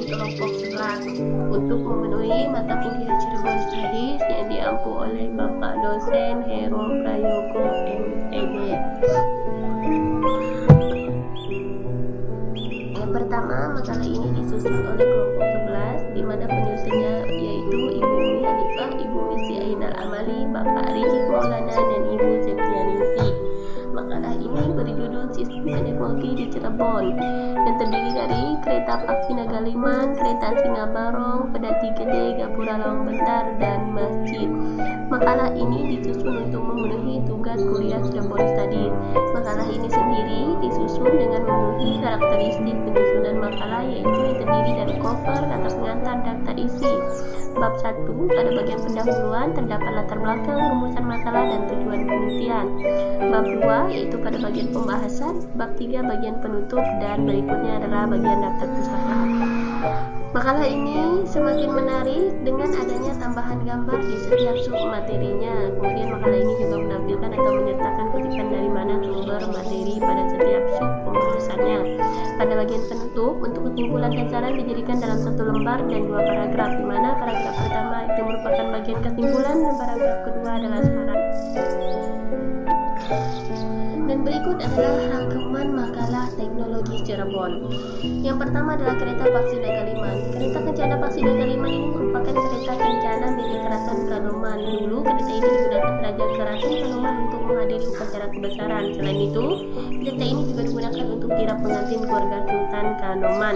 kelompok 11 untuk memenuhi mata kuliah Cirebon Studies yang diampu oleh Bapak dosen Heru Prayogo MPD. Yang pertama, makalah ini disusun oleh kelompok 11 di mana penyusunnya yaitu Ibu Umi Hanifah, Ibu Misi Ainal Amali, Bapak Rizky Maulana, dan Ibu Septianingsi. Makalah ini berjudul Sistem Teknologi di Cirebon yang terdiri dari kereta Paksi Nagaliman, kereta Singa Barong, Pedati Gede, Gapura Lawang Bentar, dan masjid. Makalah ini disusun untuk memenuhi tugas kuliah Cirebon Studies. Makalah ini sendiri disusun dengan memenuhi karakteristik penyusunan makalah yaitu yang terdiri dari cover, kata pengantar, daftar isi. Bab 1 pada bagian pendahuluan terdapat latar belakang, rumusan masalah, dan tujuan penelitian. Bab 2 yaitu pada bagian pembahasan. Bab 3 bagian penutup, dan berikutnya adalah bagian daftar pustaka. Makalah ini semakin menarik dengan adanya tambahan gambar di setiap sub materinya. Kemudian makalah ini juga menampilkan atau menyertakan kutipan dari mana sumber materi pada setiap sub pembahasannya. Pada bagian penutup, untuk kesimpulan dan saran dijadikan dalam satu lembar dan 2 paragraf, di mana paragraf pertama itu merupakan bagian kesimpulan dan paragraf kedua adalah saran. Dan berikut adalah rangkuman makalah teknologi Cirebon. Yang pertama adalah kereta Paksi Nagaliman. Kereta kencana Paksi Nagaliman ini merupakan kereta kencana milik Keraton Kanoman. Dulu kereta ini digunakan Raja Keraton Kanoman untuk menghadiri upacara kebesaran. Selain itu, kereta ini juga digunakan untuk kirap pengantin keluarga Sultan Kanoman.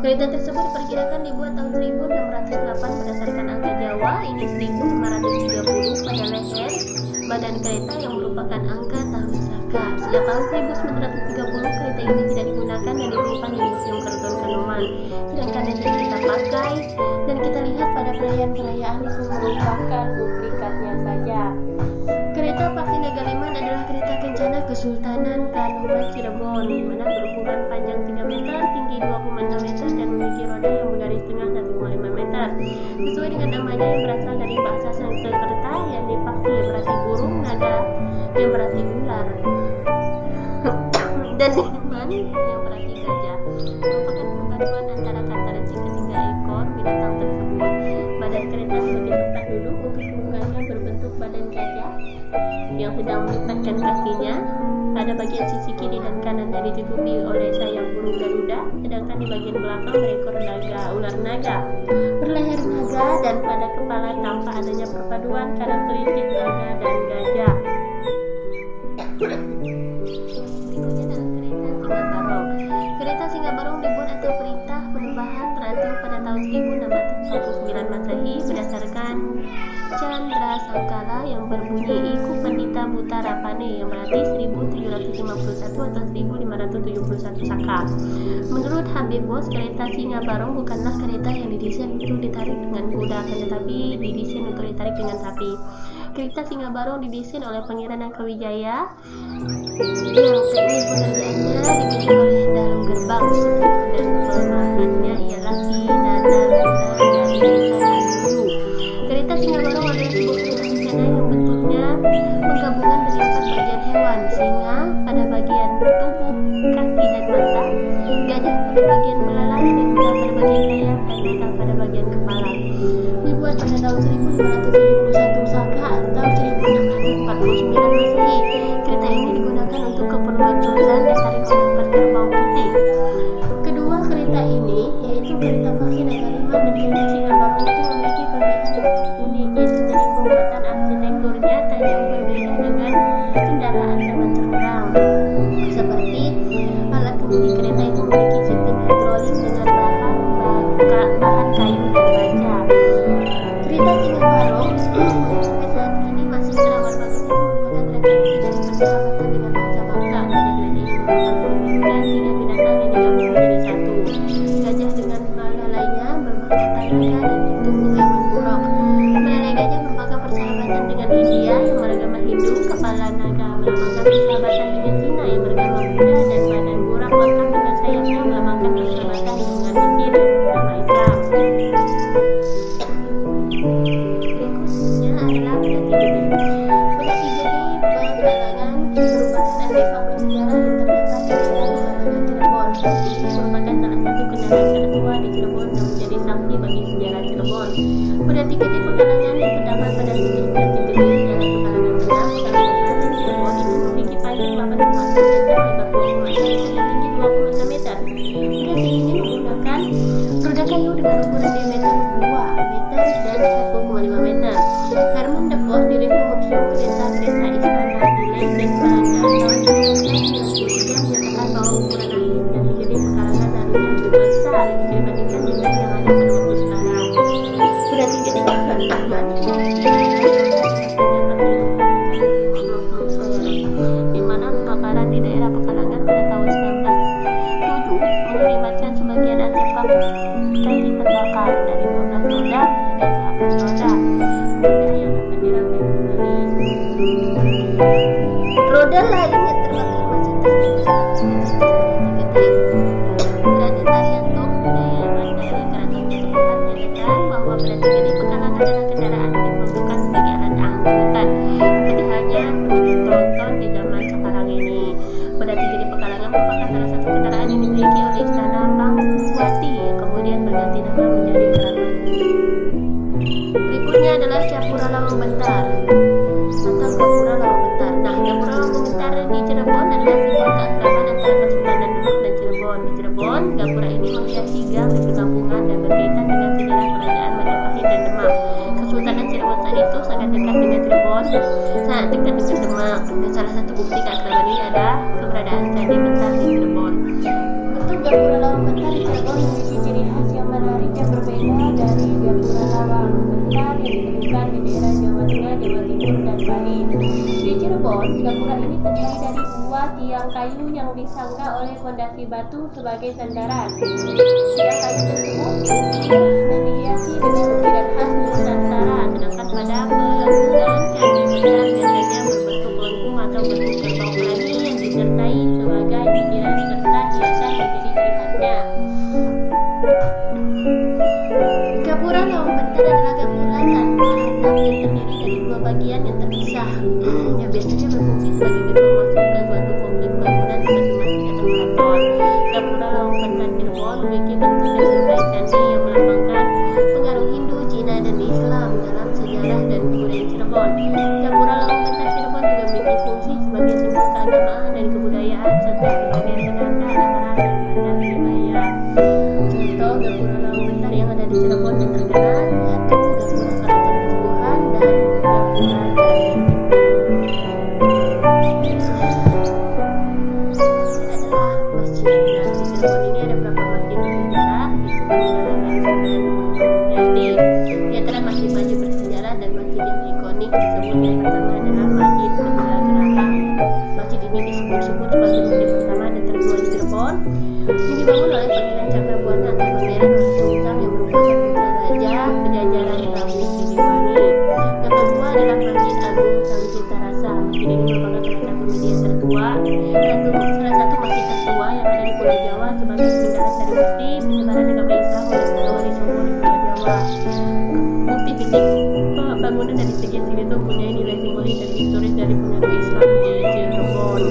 Kereta tersebut diperkirakan dibuat tahun 1608 berdasarkan angka Jawa, ini 1530 pada leher badan kereta yang merupakan angka tahun Saka. Sejak tahun 1930 kereta ini tidak digunakan dan disimpan di Museum Keraton Kanoman. Sedangkan yang kita pakai dan kita lihat pada perayaan-perayaan itu merupakan duplikatnya saja. Kereta Paksi Nagaliman adalah kereta kencana Kesultanan Kanoman Cirebon, di mana berukuran panjang 3 meter, tinggi 2,6 meter, dan memiliki roda yang bergaris tengah 1,5 meter. Sesuai dengan namanya yang berasal dari bahasa Sanskerta, yang paksi yang berarti burung, naga yang berarti ular, dan liman yang berarti gajah. Merupakan perpaduan antara kata dan ketiga ekor binatang tersebut. Badan kereta sebagai tempat duduk untuk penunggannya berbentuk badan gajah yang sedang melipatkan kakinya. Pada bagian sisi kiri dan kanan yang ditutupi oleh sayap burung garuda, sedangkan di bagian belakang berekor ular naga berleher naga, dan pada kepala tampak adanya perpaduan karakteristik naga dan gajah. Berikutnya adalah kereta Singa Barong. Kereta Singa Barong dibuat atau perintah perubahan teratur pada tahun 1649 Masehi berdasarkan Chandra Sangkala yang berbunyi Iku Pandita Buta Rapane, yang berarti 1751 atau 1571 Saka. Menurut Habib Bos, kereta Singa Barong bukanlah kereta yang didesain untuk ditarik dengan kuda, tetapi didesain untuk ditarik dengan sapi. Kereta Singa Barong didesain oleh Pangeran Angkawijaya yang teknik pengerjaannya dibikin oleh dalam gerbang, dan pelemahannya ialah Pinana dari desa dulu. Kereta Singa Barong adalah sebuah kereta kencana yang bentuknya penggabungan dari 4 bagian hewan: singa pada bagian tubuh, kaki dan mata, gajah pada bagian belalai, dan ular pada bagian sayap, dan naga pada bagian kepala. Dibuat pada tahun 1571 Saka atau 1649 Masehi. Kereta ini digunakan untuk keperluan jualan dan tarik oleh penerbang putih. Kedua kereta ini, yaitu kereta Paksi Nagaliman dan kereta Singa Barong, itu memiliki kelebihan unik, yaitu dari pembuatan arsitekturnya tak jauh berbeda dengan kendaraan zaman sekarang. Seperti alat kemudi kereta itu memiliki sistem hidrolik dengan bahan kayu dan baja. Kereta Singa Barong sampai saat ini masih terawat bagus, merupakan referensi dari persahabatan dengan bangsa-bangsa. Gajah-gajah ini merupakan dan 3 binatang yang digabung menjadi satu. Gajah dengan belalainya bermahkota naga dan bentuk hewan buruk. Belalai gajah merupakan persahabatan dengan India yang beragama Hindu, kepala naga melambangkan persahabatan dengan Cina yang beragama Buddha, dan badan buruk lengkap dengan sayapnya melambangkan persahabatan dengan Mesir yang beragama Islam. Berikutnya adalah Pedati Gede. Pedati Gede belakangan merupakan artefak bersejarah yang terdapat di daerah Pekalongan Cirebon. Ini merupakan salah satu kendaraan tertua di Cirebon dan menjadi saksi bagi sejarah Cirebon. Berarti Gede Pekalongan yang terdapat pada situs Berarti Gede Jalan Pekalongan Tengah, Kabupaten Cirebon ini memiliki panjang 8,6 meter, lebar 2,6 meter, dan tinggi 2,6 meter. Berarti ini menggunakan roda kayu dengan ukuran diameter 2 meter dan 1,5 meter. Herman Depot direktur kereta Istana di Lenteng Belanda tahun 1993 menyatakan bahwa ukuran asli Berarti Gede Pekalongan harusnya lebih besar jika dibandingkan dengan yang ada pada waktu sekarang. Berarti Gede Pekalongan di mana kebakaran di daerah Pekalongan pada tahun 1907 melibatkan sebagian artefak tadi terbakar dari 12 roda menjadi 8 roda. Roda yang akan dirangkai kembali. Roda lain yang terbakar masih tertinggal. Berarti Taryanto Budayawan dari Keraton Jogjakarta menyatakan bahwa Berarti Gede Pekalongan adalah kendaraan yang diperuntukkan sebagai alat angkutan, tidak hanya tronton di zaman sekarang ini. Berarti Gede Pekalongan merupakan salah satu kendaraan yang dimiliki oleh Istana Pangkuwati yang kemudian berganti nama menjadi Keraton. Berikutnya adalah Gapura Lawang Bentar atau Gapura Lawang Bentar. Nah, Gapura Lawang Bentar di Cirebon adalah simbol keakraban antara Kesultanan Demak dan Cirebon. Di Cirebon, Gapura ini menghiasi gang di perkampungan dan berkaitan dengan sejarah kerajaan Majapahit dan Demak. Kesultanan Cirebon saat itu sangat dekat dengan Cirebon, sangat dekat dengan Demak. Dan salah satu bukti keakraban ini adalah keberadaan Candi Bentar di Cirebon. Bentuk Gapura Lawang Bentar di Cirebon memiliki ciri khas yang menarik yang berbeda dari Gapura Lawang Bentar yang ditemukan di daerah Jawa Tengah, Jawa Timur, dan Bali. Di Cirebon, Gapura ini terdiri dari 2 tiang kayu yang disangga oleh fondasi batu sebagai sandaran. Tiang kayu tersebut dan dihiasi dengan ukiran khas Nusantara, sedangkan pada pelangungan Candi Bentar biasanya berbentuk lengkung atau bentuk gerbang pelangi yang disertai sebagai ukiran serta hiasan menjadi ciri khasnya. Gapura Lawang Bentar adalah gapura tanpa atap yang terdiri dari 2 bagian yang terpisah yang biasanya berfungsi sebagai gerbang masuk ke suatu kompleks bangunan seperti masjid atau kantor. Gapura Lawang Bentar Cirebon memiliki bentuk dan desain candi yang melambangkan pengaruh Hindu, Cina, dan Islam dalam sejarah dan budaya Cirebon. Gapura Lawang Bentar Cirebon juga memiliki fungsi sebagai simbol keagamaan dan kebudayaan serta sebagai penanda antara dan bandar wilayah. Contoh Gapura Lawang Bentar yang ada di Cirebon yang terkenal yaitu Gapura Keraton Kesubuhan dan Gapura Gading. Adalah masjid. Nah, di Cirebon ini ada beberapa masjid bersejarah di antara masjid-masjid bersejarah dan masjid yang ikonik disebut yang pertama adalah Masjid Peninggalan Geraham. Masjid ini disebut-sebut sebagai masjid pertama dan tertua di Cirebon. Ini dibangun oleh Pangeran Cakrabuana atau Pangeran Sultan yang merupakan putra raja Pejajaran Prabu Siliwangi. Yang kedua adalah Masjid Agung Sang Cipta Rasa. Masjid ini merupakan salah satu media tertua dan salah satu masjid tertua yang ada di Pulau Jawa sebagai peninggalan dari bukti penyebaran agama Islam oleh para wali songo di Pulau Jawa. Bukti fisik bangunan dari segi sini itu mempunyai nilai simbolis dan historis dari pengaruh Islam di Cirebon.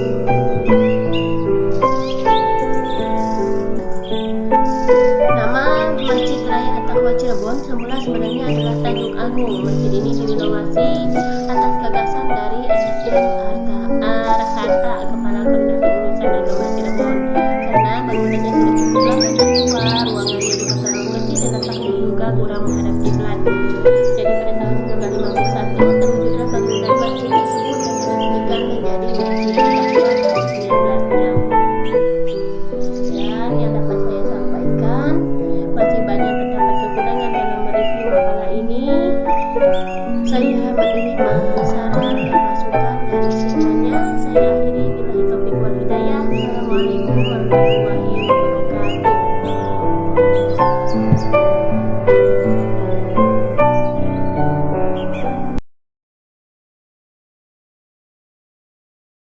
Nama Masjid Raya Attaqwa Cirebon semula sebenarnya adalah Tanjung Agung. Masjid ini direnovasi